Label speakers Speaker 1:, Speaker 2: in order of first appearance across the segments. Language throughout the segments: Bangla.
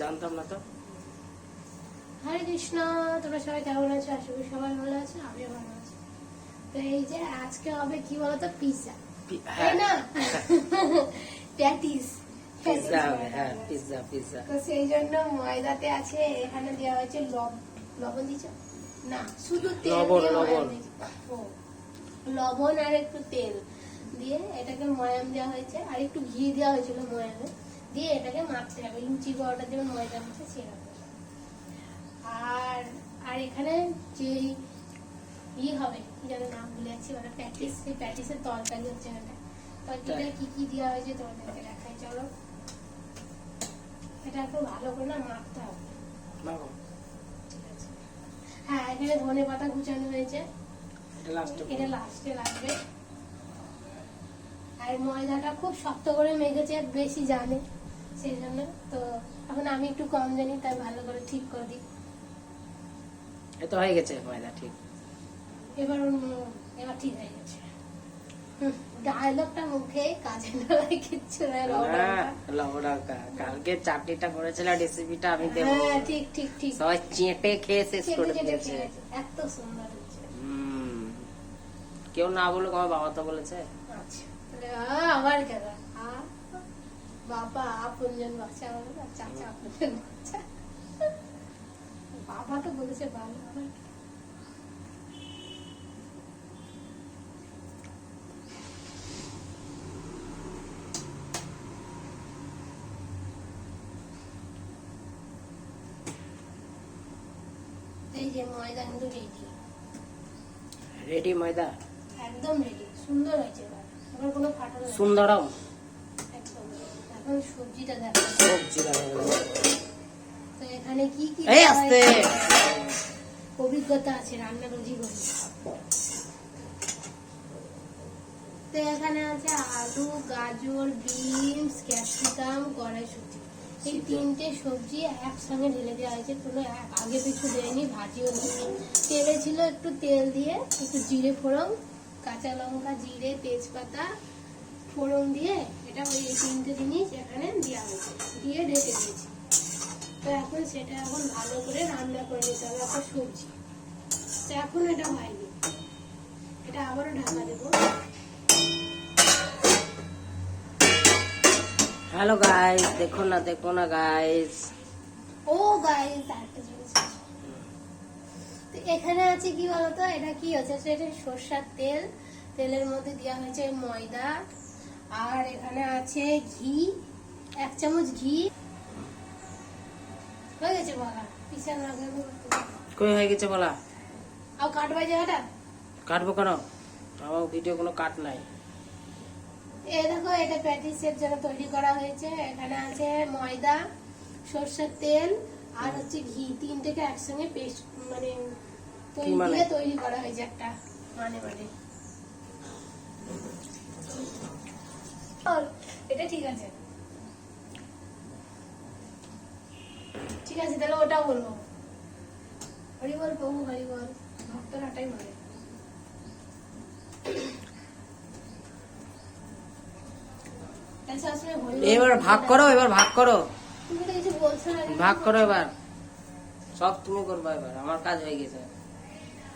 Speaker 1: জানতাম না তো।
Speaker 2: হরে কৃষ্ণ, তোমরা সবাই কেমন আছো? আশা করি সবাই ভালো আছে, আমিও ভালো আছি। তো এই যে আজকে হবে কি বলতো, পিৎজা, তাই না? প্যাটিস,
Speaker 1: পিৎজা হবে, হ্যাঁ পিৎজা পিৎজা।
Speaker 2: তো সেই জন্য ময়দাতে আছে, এখানে দেওয়া হয়েছে লবণ দিচ্ছ না, শুধু তেল দিয়ে ময়াম দিয়েছে। লবণ আর একটু তেল দিয়ে এটাকে ময়াম দেওয়া হয়েছে, আর একটু ঘি দেওয়া হয়েছিল ময়ামে দিয়ে এটাকে মাখতে হবে, লুচি পরোটা যেমন ময়দা মাখে সেরকম। আর আর এখানে যে হবে কি যেন নাম ভুলে যাচ্ছি, মানে প্যাটিস, সেই প্যাটিসের তরকারি হচ্ছে এটা। তরকারিটা কি কি দেওয়া হয়েছে তোমাদেরকে দেখাই, চলো। এটা একটু ভালো করে না মাখতে হবে। ঠিক আছে, হ্যাঁ এখানে ধনে পাতা কুচানো হয়েছে, এটা লাস্টে লাগবে। আর ময়দাটা খুব শক্ত করে মেখেছে, বেশি জানে সেই জন্য। তো এখন আমি একটু কম জানি, তাই ভালো করে ঠিক করে দিই।
Speaker 1: এটা হয়ে গেছে ময়দা, ঠিক।
Speaker 2: এবার ঠিক হয়ে গেছে। ডায়লগটা মুখে কাজে নয়, কিচ্ছু নয়।
Speaker 1: লবণাকা কালকে চাটনিটা করেছিল, রেসিপিটা আমি দেব।
Speaker 2: হ্যাঁ ঠিক ঠিক ঠিক,
Speaker 1: সবাই চেটে খেয়ে শেষ করে দিয়েছে।
Speaker 2: এত সুন্দর হচ্ছে।
Speaker 1: কেউ না বলুক, আমার বাবা তো বলেছে।
Speaker 2: আচ্ছা তাহলে আবার কেন বাবা আপনজন বাচ্চা বলে না, চাচা আপনজন বাচ্চা, বাবা তো বলেছে ভালো। আবার এই যে ময়দা কিন্তু
Speaker 1: রেডি ময়দা
Speaker 2: একদম রেডি, সুন্দর হয়েছে। এবার কোনো ফাটল নেই,
Speaker 1: সুন্দরম।
Speaker 2: একদম। এখন সবজিটা দেখো,
Speaker 1: সবজি
Speaker 2: তো এখানে কি কি
Speaker 1: এই আস্তে
Speaker 2: অভিজ্ঞতা আছে, রান্না রোজই করি। তো এখানে আছে আলু, গাজর, বিনস, ক্যাপসিকাম, কড়াইশুঁটি, এই তিনটে সবজি একসঙ্গে ঢেলে দেওয়া হয়েছে, কোনো আগে পিছু দেয়নি, ভাজিও নেই। তেলে ছিল একটু তেল দিয়ে একটু জিরে ফোড়ন, কাঁচা লঙ্কা, জিরে, তেজপাতা ফোড়ন দিয়ে এটা ওই তিনটে জিনিস এখানে দেওয়া হয়েছে, দিয়ে ঢেকে দিয়েছি। তো এখন সেটা এখন ভালো করে রান্না করে নিতে হবে একটা সবজি। তো এখন এটা হয়নি, এটা আবারও ঢাকা দেবো।
Speaker 1: হ্যালো গাইস, দেখো না গাইস।
Speaker 2: ও গাইস, একটা জিনিস আছে। তো এখানে আছে কি বলতো, এটা কি আছে, এটা সরষের তেল, তেলের মধ্যে দেওয়া হয়েছে ময়দা, আর এখানে আছে ঘি, 1 চামচ ঘি হয়ে গেছে। বলা পিছন
Speaker 1: কই হয়ে গেছে বলা,
Speaker 2: আর কাটবা জায়গাটা
Speaker 1: কাটবো কেন? আমার ভিডিও কোনো কাট নাই।
Speaker 2: এই দেখো, এটা প্যাটিসের জন্য তৈরি করা হয়েছে। এখানে আছে ময়দা, সরষের তেল আর হচ্ছে ঘি, তিনটেকে একসঙ্গে পেস্ট মানে তৈরি করা হয়েছে একটা মানে এটা ঠিক আছে, ঠিক আছে। তাহলে ওটাও বলবো, হরি বল প্রভু হরি বল, ভক্তরাটাই বলে।
Speaker 1: এবার ভাগ করো,
Speaker 2: তুমি তো কিছু বলছো না,
Speaker 1: ভাগ করো এবার। সব তুমি করবে এবার, আমার কাজ হয়ে গেছে,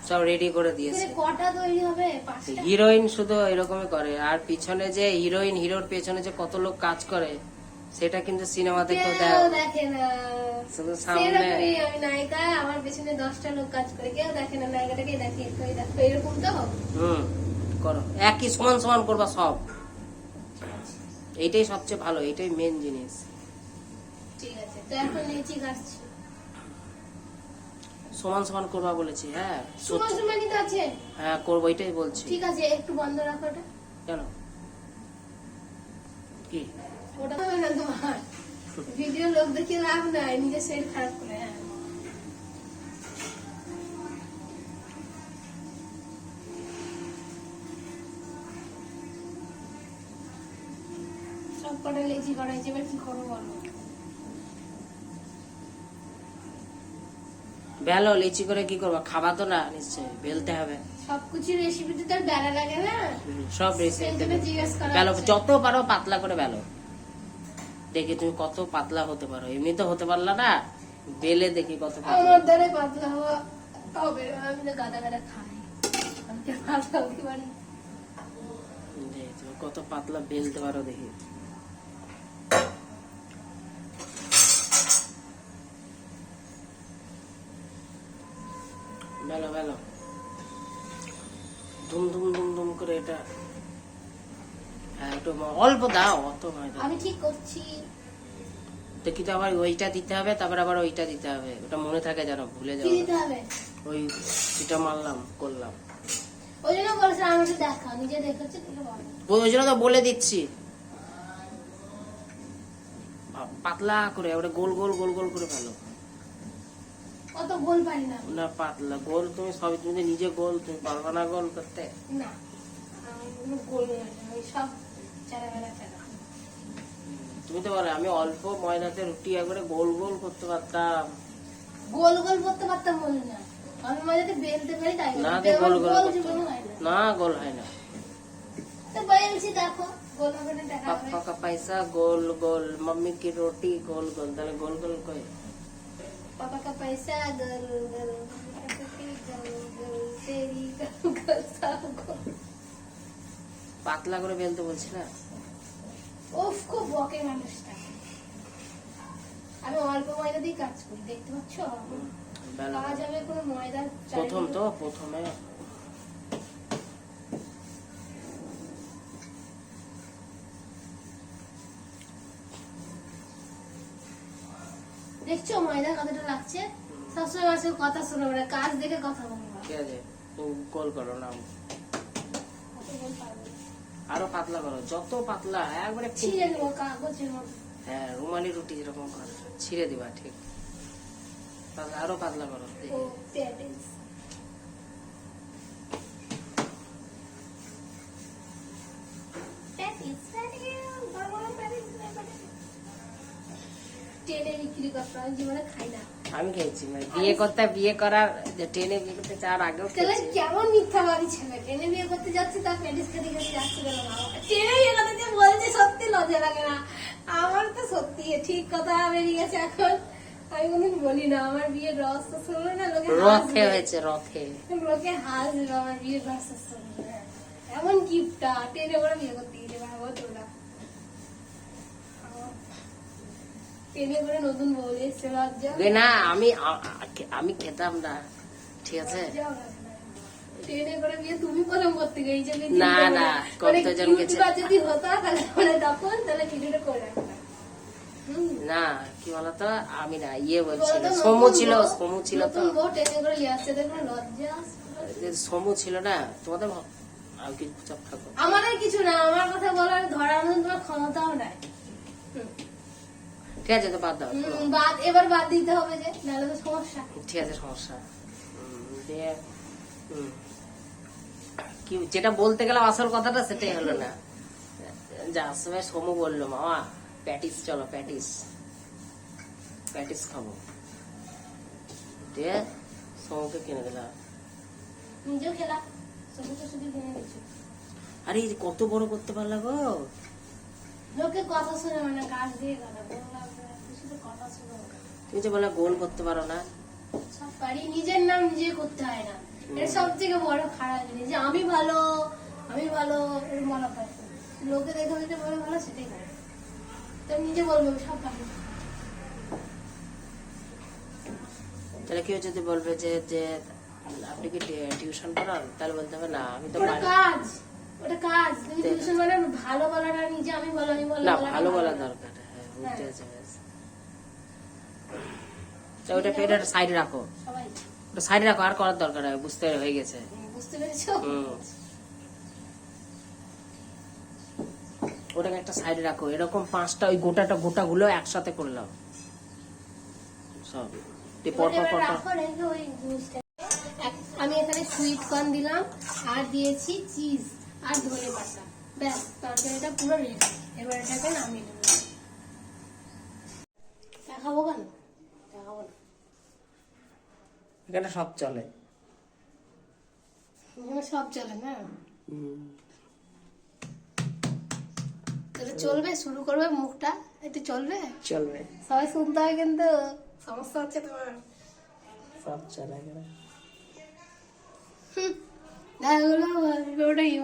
Speaker 1: সব রেডি করে দিয়েছে।
Speaker 2: কটা তৈরি হবে? 5টা।
Speaker 1: হিরোইন শুধু এরকমই করে, আর পিছনে যে হিরোর পেছনে যে কত লোক কাজ করে সেটা কিন্তু সিনেমাতে তো
Speaker 2: দেখে না,
Speaker 1: শুধু সামনে।
Speaker 2: আমি নায়িকা, আমার পেছনে 10টা লোক কাজ করে, কেউ দেখে না, নায়িকাটাকে দেখে দেখো, এরকম তো
Speaker 1: করো, একই সমান সমান করবা সব। এইটাই সবচেয়ে ভালো, এইটাই মেন জিনিস।
Speaker 2: ঠিক আছে, তো এখন লিচি কাটছি।
Speaker 1: সমান সমান করবা বলেছি, হ্যাঁ
Speaker 2: সমান সমানই তো আছে।
Speaker 1: হ্যাঁ করবো, এটাই বলছি।
Speaker 2: ঠিক আছে, একটু বন্ধ রাখো ওটা।
Speaker 1: কেন কি
Speaker 2: ওটা হবে না তোমার ভিডিও, লোক দেখে লাভ নাই, নিজের শরীর খারাপ করে। হ্যাঁ সব কটা লেচি করাইছে, এবার কি করবো বলো?
Speaker 1: বেলো, লিচি করে কি করবা? খাবা তো না নিশ্চয়ই, বেলতে হবে।
Speaker 2: সবকিছু রেসিপিতে তো বেলা লাগে না,
Speaker 1: সব রেসিপি
Speaker 2: জিজ্ঞেস করা
Speaker 1: বেলো, যত পারো পাতলা করে বেলো, দেখি তুমি কত পাতলা হতে পারো, এমনি তো হতে পারলা না, বেলে দেখি কত পাতলা।
Speaker 2: আমার দ্বারা পাতলা হওয়া হবে না, আমি তো গাদা গাদা খাই, আমি তো পাতলা হতে পারি।
Speaker 1: দেখি তুমি কত পাতলা বেলতে পারো দেখি। বেলো বেলো, ধুম ধুম ধুম ধুম করে এটা। হ্যাঁ একটু অল্প দাও, অত ময়দা।
Speaker 2: আমি ঠিক করছি।
Speaker 1: দেখি তো আবার ওইটা দিতে হবে, তারপর আবার ওইটা দিতে হবে, ওটা মনে থাকে যেন, ভুলে
Speaker 2: কি
Speaker 1: যাবো
Speaker 2: দিতে
Speaker 1: না।
Speaker 2: হবে?
Speaker 1: ওই যেটা মারলাম করলাম,
Speaker 2: ওই জন্য বলছে আমাকে দেখা, নিজে দেখাচ্ছে দেখে বলো।
Speaker 1: ওই জন্য তো বলে দিচ্ছি। পাতলা করে ওটা গোল গোল গোল গোল করে ফেলো।
Speaker 2: অত গোল পারি না
Speaker 1: না পাতলা গোল, তুমি সবই তুমি তো নিজে গোল, তুমি পারবা না গোল করতে।
Speaker 2: না, আমি কোনো গোল না, আমি সব চারা বেলা চারা।
Speaker 1: তুমি তো বলো আমি অল্প ময়দাতে রুটি একবারে গোল গোল করতে পারতাম।
Speaker 2: গোল গোল করতে পারতাম বলি না, আমি মজাতে বেলতে পারি তাই
Speaker 1: না
Speaker 2: বলি।
Speaker 1: তো গোল গোল
Speaker 2: গোল
Speaker 1: করতে
Speaker 2: জীবনে হয় না।
Speaker 1: না, গোল হয় না।
Speaker 2: তো বেলছি দেখো, গোল হবে না দেখা হবে।
Speaker 1: पापा का पैसा गोल गोल, मम्मी की रोटी गोल गोल, তাহলে গোল গোল কই?
Speaker 2: पापा का पैसा गोल गोल, गोल गोल, तेरी गोल गोल सब गोल।
Speaker 1: পাতলা করে বেলতে বলছি না।
Speaker 2: উফ, খুব বকে মানুষটা। আমি অল্প ময়দা দিয়ে কাজ করি, দেখতে পাচ্ছ?
Speaker 1: বেলা
Speaker 2: কাজ হবে কোনো ময়দা
Speaker 1: প্রথম তো প্রথমে
Speaker 2: দেখছো ময়দা কতটা লাগছে? সবসময় মানুষের কথা শোনো না, কাজ দেখে কথা বলবো।
Speaker 1: ঠিক আছে, তুমি গোল করো না,
Speaker 2: কত গোল পারবো না।
Speaker 1: আরো পাতলা করো, যত পাতলা একবারে
Speaker 2: ছিঁড়ে দেবো কাগজের মধ্যে।
Speaker 1: হ্যাঁ রুমালি রুটি যেরকম করে ছিঁড়ে দিবা, ঠিক। তাহলে আরো পাতলা করো দেখি।
Speaker 2: ও প্যাটিস, প্যাটিস, প্যাটিস, বড় বড় প্যাটিস, প্যাটিস। টেনে বিক্রি করতে আমি জীবনে খাই না।
Speaker 1: আমি খেয়েছি, মানে বিয়ে করতে, বিয়ে করার যে ট্রেনে বিয়ে করতে চাওয়ার আগেও
Speaker 2: তাহলে
Speaker 1: খেয়েছি।
Speaker 2: কেমন মিথ্যাবাদী ছেলে, টেনে বিয়ে করতে যাচ্ছে তার প্যাটিস খেতে খেতে যাচ্ছে কেন? টেনে বিয়ে করতে যে বলছে সত্যি লজ্জা লাগে না? আমার তো সত্যি ঠিক কথা বেরিয়ে গেছে এখন। আমি কোনদিন বলি না আমার বিয়ের রহস্য শুনলো না লোকে
Speaker 1: রথে
Speaker 2: হাসবে।
Speaker 1: হয়েছে, রথে।
Speaker 2: লোকে হাসবে আমার বিয়ের রহস্য শুনলো। এমন কিপটা টেনে করে বিয়ে করতে গেছে, ভাবো তোমরা। টেনে করে নতুন বউ এসছে, লজ্জা
Speaker 1: এ না আমি আমি খেতাম না, ঠিক আছে।
Speaker 2: লজ্জাও লাগে না। ট্রেনে করে বিয়ে তুমি প্রথম করতে গেছো?
Speaker 1: না, না, কতজন গেছে।
Speaker 2: যদি হতো তাহলে মানে তখন তাহলে ভিডিওটা করে রাখতাম।
Speaker 1: না কি বলতো, আমি না ইয়ে বলছিল,
Speaker 2: বলতো
Speaker 1: সমু
Speaker 2: নতুন
Speaker 1: ছিল,
Speaker 2: বউ-
Speaker 1: সমু ছিল তো,
Speaker 2: নতুন বউ ট্রেনে করে নিয়ে আসছে, দেখো লজ্জা আসবে।
Speaker 1: যে সমু ছিল না তোমাদের, আর কি চুপ থাকো।
Speaker 2: আমার আর কিছু না, আমার কথা বলার ধরানো তোমার ক্ষমতাও নাই।
Speaker 1: ঠিক আছে তো বাদ দাও, শোনো।
Speaker 2: বাদ এবার বাদ দিতে হবে যে, নাহলে তো সমস্যা।
Speaker 1: ঠিক আছে সমস্যা। দিয়ে কি যেটা বলতে গেলাম আসল কথাটা সেটাই হলো না। যার সময় সমু বললো মামা প্যাটিস চলো, প্যাটিস প্যাটিস খাবো, দিয়ে সমুকে কিনে দিলাম।
Speaker 2: নিজেও খেলা, সবুজ শুধু কিনে দিচ্ছি।
Speaker 1: আরে এই কত বড় করতে পারলা গো।
Speaker 2: লোকে কথা শুনে মানে কাজ দিয়ে কথা বললাম, শুধু কথা শুনে
Speaker 1: তুমি যে বলে গোল করতে পারো না।
Speaker 2: সব পারি, নিজের নাম নিজে করতে হয় না, এটা সব থেকে বড় খারাপ জিনিস। যে আমি ভালো, আমি ভালো এরকম বলা হয়, লোকে দেখে দেখে বলে ভালো সেটাই খারাপ। তো নিজে বলবো সব পারি।
Speaker 1: তাহলে কেউ যদি বলবে যে যে আপনি কি টিউশন পড়ান, তাহলে বলতে হবে না আমি তো
Speaker 2: ওটা
Speaker 1: পারি
Speaker 2: কাজ, ওটা কাজ। তুমি টিউশন মানে ভালো বলাটা নিজে আমি ভালো, আমি ভালো
Speaker 1: না,
Speaker 2: বলাটা
Speaker 1: ভালো বলা
Speaker 2: না।
Speaker 1: দরকার। হ্যাঁ বুঝতে পেরেছি, বুঝেছি। তো ওটা পেটের সাইডে রাখো,
Speaker 2: সবাই
Speaker 1: ওটা সাইডে রাখো, আর করার দরকার নেই, বুঝতে হয়ে গেছে।
Speaker 2: বুঝতে পেরেছো?
Speaker 1: ওটাকে একটা সাইডে রাখো, এরকম 5টা ওই গোটা গুলো একসাথে করলাম সব দিয়ে পর পর পর পর।
Speaker 2: রাখো, রেখে ওই জিনিসটা আমি এখানে সুইট কর্ন দিলাম, আর দিয়েছি চিজ আর ধনে পাতা। ব্যাস, তরকারিটা পুরো রেডি। এবার এটাকে নামিয়ে দেবো। দেখাবো কেন? দেখাবো না,
Speaker 1: এখানে সব চলে।
Speaker 2: এখানে সব চলে না, তাহলে চলবে। শুরু করবে মুখটা এটা চলবে?
Speaker 1: চলবে,
Speaker 2: সবাই শুনতে হবে কিন্তু, সমস্যা হচ্ছে তোমার।
Speaker 1: সব চলে গেল।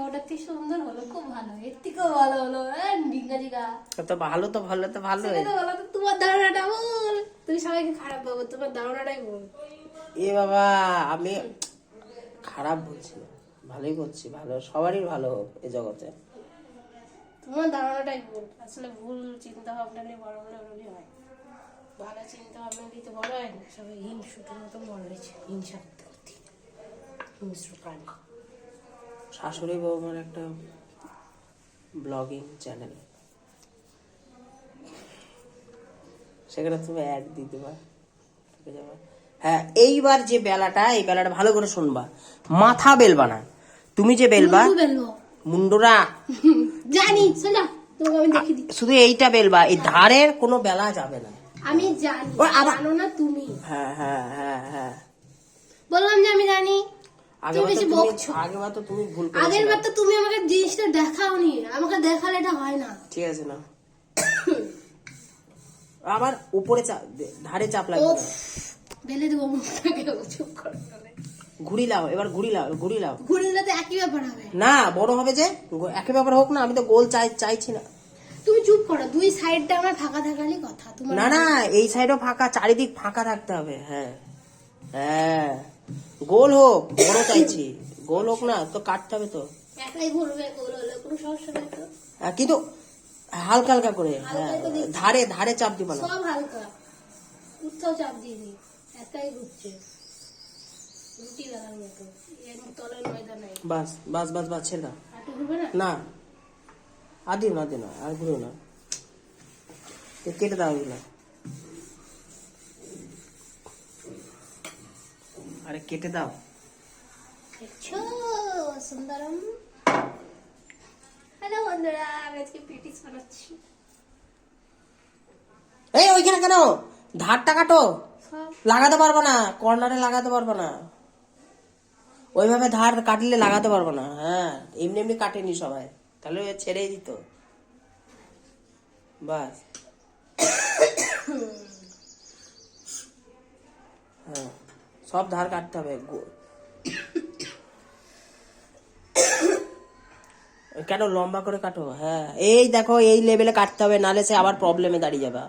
Speaker 2: ওটা কি সুন্দর হলো, খুব ভালো, এর থেকেও ভালো হলো। ডিঙ্গা
Speaker 1: তো ভালো, তো ভালো, তো ভালো।
Speaker 2: তোমার ধারণাটা বল, তুমি সবাইকে খারাপ পাবো, তোমার ধারণাটাই বল।
Speaker 1: এ বাবা, আমি খারাপ বলছি না, ভালোই করছি, ভালো, সবারই ভালো হোক এ জগতে।
Speaker 2: তোমার ধারণাটাই ভুল, আসলে ভুল চিন্তা ভাবনা নিয়ে বড় হলে ওরকমই হয়। ভালো চিন্তা ভাবনা দিতে বড় হয় না, সবাই হিংসুটের মতন বড় হয়েছে, হিংসা করতে করতে, হিংস্র প্রাণী।
Speaker 1: শাশুড়ি বৌমার একটা ব্লগিং চ্যানেল, সেখানে তুমি অ্যাড দিতে পারো। হ্যাঁ, এইবার যে বেলাটা, এই বেলাটা ভালো করে শুনবা, মাথা বেলবা না, তুমি যে বেলবা মুন্ডরা,
Speaker 2: জানি, শোনা তোমাকে আমি দেখিয়ে দিই।
Speaker 1: শুধু এইটা বেলবা, এই ধারের কোনো বেলা যাবে না।
Speaker 2: আমি জানি, জানো না তুমি।
Speaker 1: হ্যাঁ হ্যাঁ হ্যাঁ হ্যাঁ,
Speaker 2: বললাম যে আমি জানি।
Speaker 1: আগেবার তো তুমি ভুল করেছো।
Speaker 2: আগের বার তো তুমি আমাকে জিনিসটা দেখাওনি, আমাকে দেখালে এটা হয় না।
Speaker 1: ঠিক আছে না, আবার উপরে ধারে চাপ লাগবে না।
Speaker 2: বেলে দেবো মুখটাকে, চুপ করো।
Speaker 1: ঘুরি লাও, এবার ঘুরি লাও, ঘুরি লাও।
Speaker 2: ঘুরিলে তো একই ব্যাপার হবে
Speaker 1: না, বড় হবে যে, একই ব্যাপার হোক না, আমি তো গোল চাইছি না।
Speaker 2: তুমি চুপ করো, দুই সাইডটা আমার ফাঁকা থাকারই কথা। তোমার
Speaker 1: না না, এই সাইডও ফাঁকা, চারিদিক ফাঁকা থাকতে হবে। হ্যাঁ হ্যাঁ, গোল হোক, বড় চাইছি, গোল হোক না তো, কাটতে হবে তো।
Speaker 2: একলাই ঘুরবে, গোল হলে কোনো সমস্যা নেই তো।
Speaker 1: কিন্তু হালকা হালকা করে, হ্যাঁ, ধারে ধারে চাপ দিবা না।
Speaker 2: সব হালকা, কোথাও চাপ দিইনি, একাই ঘুরছে রুটি লাগার মতো, এর তলায় ময়দা নাই।
Speaker 1: বাস বাস বাস বাস, ছেড়ে দাও।
Speaker 2: আটু ঘুরবে না?
Speaker 1: না, আর দিও না, দিও না, আর ঘুরো না, কেটে দাও এগুলো। আরে কেটে দাও।
Speaker 2: দেখছো সুন্দরম। হ্যালো বন্ধুরা, আমি আজকে পেটিস বানাচ্ছি।
Speaker 1: এই ওইখানে কেন, ধারটা কাটো,
Speaker 2: সব
Speaker 1: লাগাতে পারবো না, কর্নারে লাগাতে পারবো না, ওইভাবে ধার কাটলে লাগাতে পারবো না। হ্যাঁ, এমনি এমনি কাটেনি সবাই, তাহলে ছেড়েই দিত। বাস, হ্যাঁ, সব ধার কাটতে হবে। কেন লম্বা করে কাটো? হ্যাঁ, এই দেখো, এই লেভেলে কাটতে হবে, নালে সে আবার প্রবলেমে দাঁড়িয়ে যাবে।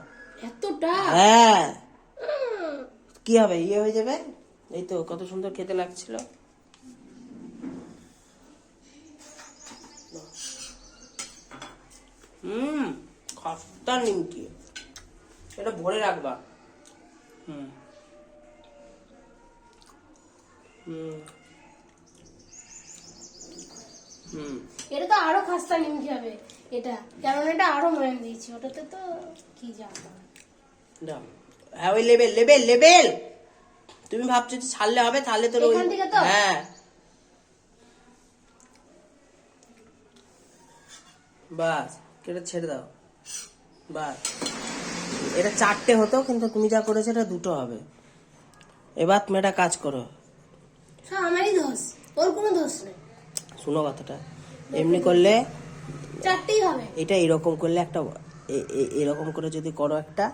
Speaker 2: এতটা?
Speaker 1: হ্যাঁ, কি হবে, ইয়ে হয়ে যাবে। এই তো কত সুন্দর খেতে লাগছিল। খাস্তা নিমকি, এটা ভরে রাখবা। হুম হুম হুম,
Speaker 2: এটা তো আরো খাস্তা নিমকি হবে এটা, কারণ এটা আরো ময়াম দিয়েছি, ওটাতে তো কি জানো।
Speaker 1: দাও। হ্যাঁ, ওই লেবেল লেবেল লেবেল, তুমি ভাবছো যে ছাড়লে হবে, তাহলে তোর ওই,
Speaker 2: এখান থেকে তো?
Speaker 1: হ্যাঁ, বাস, কেটে ছেড়ে দাও। বাস, এটা 4টে হতো, কিন্তু তুমি যা করেছো এটা 2টো হবে। এবার তুমি একটা কাজ করো।
Speaker 2: সব আমারই দোষ, ওর কোনো দোষ নেই।
Speaker 1: শুনো কথাটা, এমনি করলে
Speaker 2: 4টেই হবে।
Speaker 1: এটা এরকম করলে একটা, এরকম করে যদি করো একটা,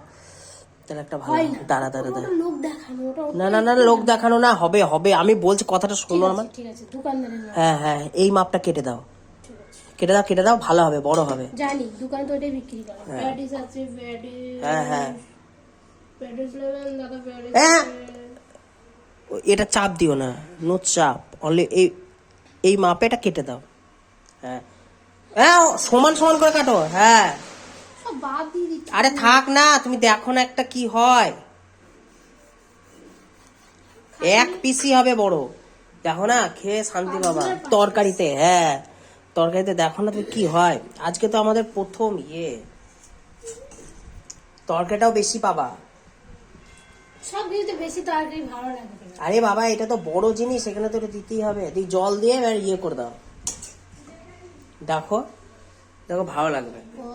Speaker 1: তাহলে একটা ভালো।
Speaker 2: হয় না,
Speaker 1: দাঁড়া দাঁড়া দাঁড়া,
Speaker 2: ওটা লোক দেখানো, ওটা
Speaker 1: না না না, লোক দেখানো না, হবে হবে, আমি বলছি, কথাটা শোনো আমার।
Speaker 2: ঠিক আছে, দোকানদারের মাপ।
Speaker 1: হ্যাঁ হ্যাঁ, এই মাপটা কেটে দাও,
Speaker 2: ঠিক আছে,
Speaker 1: কেটে দাও, কেটে দাও, ভালো হবে, বড় হবে।
Speaker 2: জানি দোকানে তো ওটাই বিক্রি করে। প্যাটিস আছে,
Speaker 1: হ্যাঁ হ্যাঁ,
Speaker 2: প্যাটিস নেবেন দাদা, প্যাটিস
Speaker 1: হ্যাঁ,
Speaker 2: আছে।
Speaker 1: এটা চাপ দিও না, নো চাপ, অনলি এই মাপে এটা কেটে দাও। হ্যাঁ হ্যাঁ, সমান সমান করে কাটো। হ্যাঁ,
Speaker 2: সব বাদ দিয়ে দিচ্ছি।
Speaker 1: আরে থাক না, তুমি দেখো না একটা কি হয়, এক পিসি হবে বড়, দেখো না, খেয়ে শান্তি পাবা তরকারিতে। হ্যাঁ, তরকারিতে দেখো না তুমি কি হয়। আজকে তো আমাদের প্রথম তরকারিটাও বেশি পাবা।
Speaker 2: সব কিছুতে বেশি তরকারি ভালো লাগে না।
Speaker 1: আরে বাবা, এটা তো বড় জিনিস, এখানে তো এটা দিতেই হবে। জল দিয়ে এবার করে দাও, দেখো দেখো, ভালো লাগবে।
Speaker 2: ও,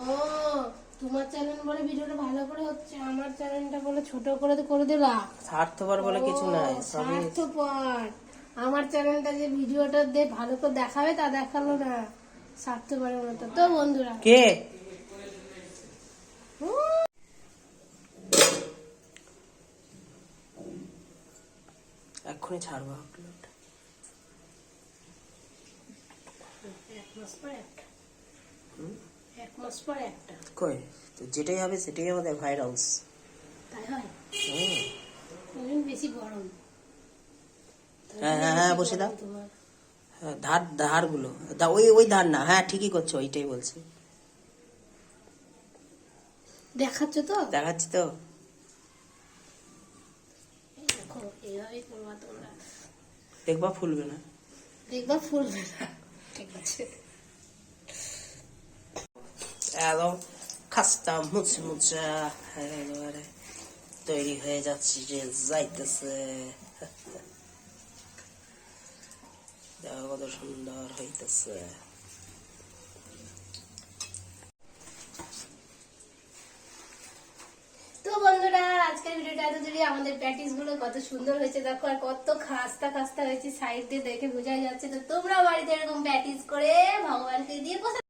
Speaker 2: তোমার চ্যানেল বলে ভিডিওটা ভালো করে হচ্ছে, আমার চ্যানেলটা বলে ছোট করে দিলা।
Speaker 1: স্বার্থপর বলে কিছু নাই, সবই
Speaker 2: স্বার্থপর। আমার চ্যানেলটা যে ভিডিওটা দিয়ে ভালো করে দেখাবে তা দেখালো না, স্বার্থপরের মতো। তো বন্ধুরা,
Speaker 1: কে
Speaker 2: হুম,
Speaker 1: এক্ষুনি ছাড়বো আপলোড।
Speaker 2: 1 মাস পর একটা, 1 মাস পর একটা,
Speaker 1: কই তো যেটাই হবে সেটাই আমাদের ভাইরালস।
Speaker 2: তাই হয়?
Speaker 1: হুম।
Speaker 2: এখন বেশি গরম।
Speaker 1: হ্যাঁ হ্যাঁ হ্যাঁ, বসে দাও।
Speaker 2: তোমার
Speaker 1: হ্যাঁ, ধার গুলো ওই ওই ধার না, হ্যাঁ ঠিকই করছো, ওইটাই বলছি।
Speaker 2: দেখাচ্ছ তো?
Speaker 1: দেখাচ্ছি তো।
Speaker 2: এই দেখো, এইভাবেই করবা তোমরা,
Speaker 1: দেখবা ফুলবে না।
Speaker 2: দেখবা ফুলবে না। ঠিক আছে।
Speaker 1: একদম খাস্তা মুচমুচা একেবারে তৈরি হয়ে যাচ্ছে, যে যাইতেছে। দেখো কত সুন্দর হইতেছে।
Speaker 2: তো বন্ধুরা, আজকের ভিডিওটা এত দূরই। আমাদের প্যাটিস গুলো কত সুন্দর হয়েছে দেখো, আর কত খাস্তা খাস্তা হয়েছে, সাইড দিয়ে দেখে বোঝা যাচ্ছে। তো তোমরা বাড়িতে এরকম প্যাটিস করে ভগবানকে দিয়ে